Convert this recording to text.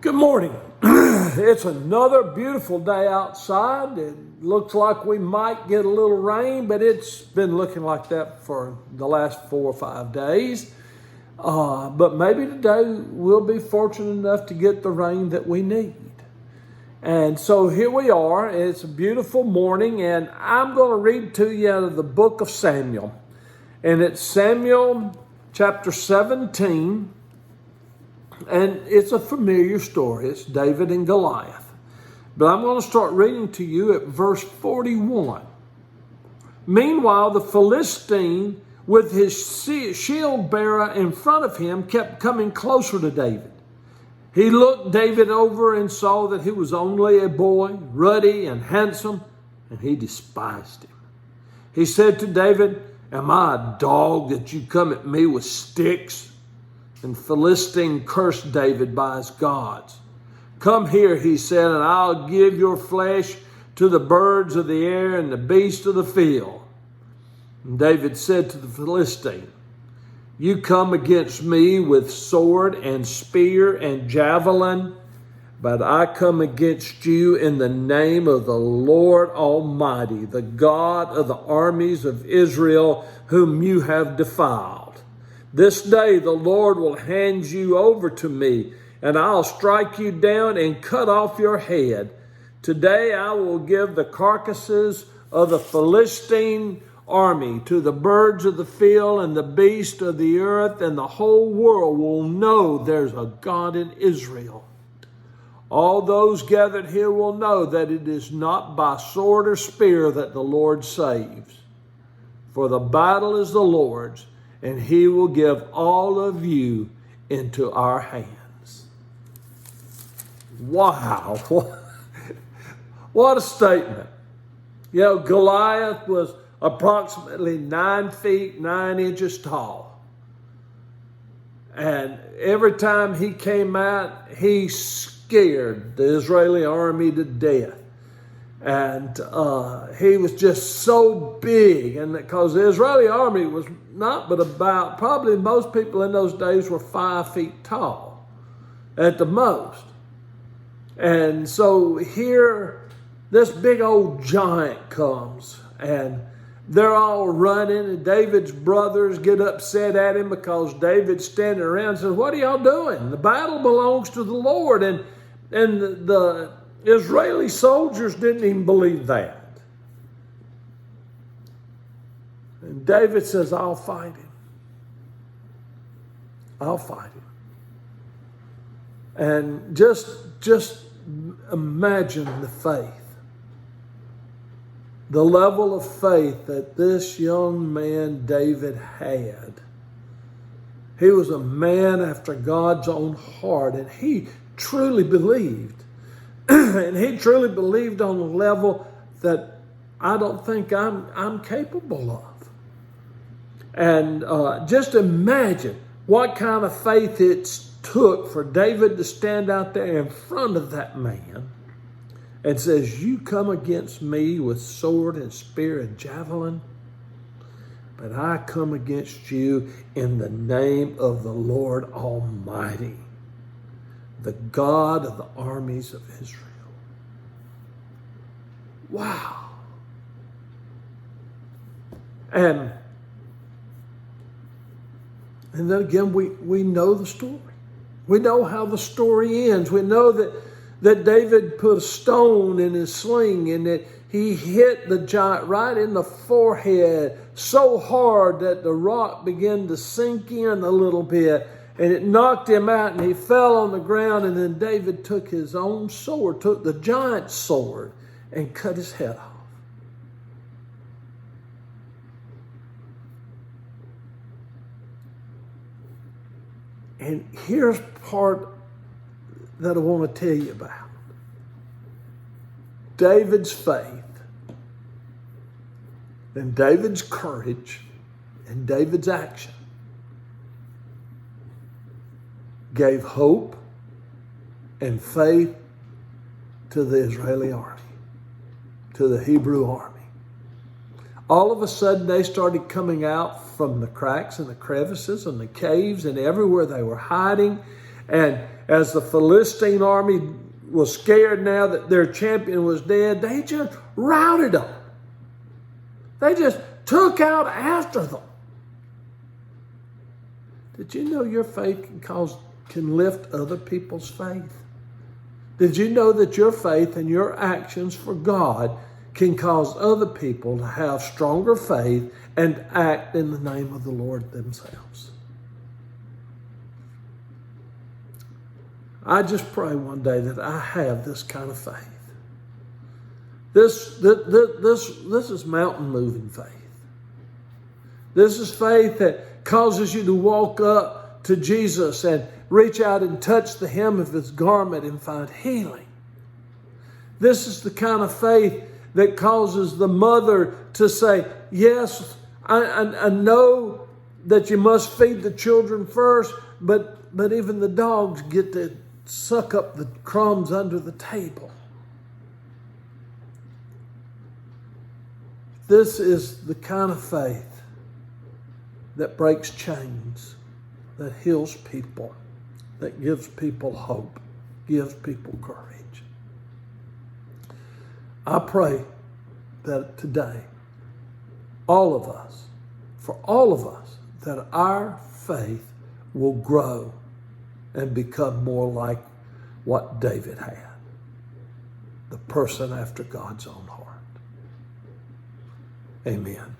Good morning. It's another beautiful day outside. It looks like we might get a little rain, but it's been looking like that for the last 4 or 5 days. But maybe today we'll be fortunate enough to get the rain that we need. And so here we are. It's a beautiful morning, and I'm going to read to you out of the book of Samuel. And it's Samuel chapter 17. And it's a familiar story. It's David and Goliath. But I'm going to start reading to you at verse 41. Meanwhile, the Philistine, with his shield bearer in front of him, kept coming closer to David. He looked David over and saw that he was only a boy, ruddy and handsome, and he despised him. He said to David, "Am I a dog that you come at me with sticks?" And Philistine cursed David by his gods. "Come here," he said, "and I'll give your flesh to the birds of the air and the beasts of the field." And David said to the Philistine, "You come against me with sword and spear and javelin, but I come against you in the name of the Lord Almighty, the God of the armies of Israel, whom you have defiled. This day the Lord will hand you over to me, and I'll strike you down and cut off your head. Today I will give the carcasses of the Philistine army to the birds of the field and the beasts of the earth, and the whole world will know there's a God in Israel. All those gathered here will know that it is not by sword or spear that the Lord saves. For the battle is the Lord's, and he will give all of you into our hands." Wow. What a statement. You know, Goliath was approximately 9 feet, 9 inches tall. And every time he came out, he scared the Israeli army to death. And he was just so big, and because the Israeli army was not but about, probably most people in those days were 5 feet tall at the most. And so here this big old giant comes, and they're all running, and David's brothers get upset at him because David's standing around and says, "What are y'all doing? The battle belongs to the Lord." And the Israeli soldiers didn't even believe that. And David says, "I'll fight him. I'll fight him." And just imagine the faith, the level of faith that this young man David had. He was a man after God's own heart, and he truly believed. And he truly believed on a level that I don't think I'm capable of. And just imagine what kind of faith it took for David to stand out there in front of that man and says, "You come against me with sword and spear and javelin, but I come against you in the name of the Lord Almighty, the God of the armies of Israel." Wow. And then again, we know the story. We know how the story ends. We know that David put a stone in his sling, and that he hit the giant right in the forehead so hard that the rock began to sink in a little bit, and it knocked him out, and he fell on the ground. And then David took his own sword, took the giant's sword, and cut his head off. And here's part that I want to tell you about. David's faith, and David's courage, and David's action gave hope and faith to the Israeli army, to the Hebrew army. All of a sudden, they started coming out from the cracks and the crevices and the caves and everywhere they were hiding. And as the Philistine army was scared now that their champion was dead, they just routed them. They just took out after them. Did you know your faith can lift other people's faith? Did you know that your faith and your actions for God can cause other people to have stronger faith and act in the name of the Lord themselves? I just pray one day that I have this kind of faith. This is mountain moving faith. This is faith that causes you to walk up to Jesus and reach out and touch the hem of his garment and find healing. This is the kind of faith that causes the mother to say, yes, I know that you must feed the children first, but even the dogs get to suck up the crumbs under the table. This is the kind of faith that breaks chains, that heals people, that gives people hope, gives people courage. I pray that today, all of us, that our faith will grow and become more like what David had, the person after God's own heart. Amen.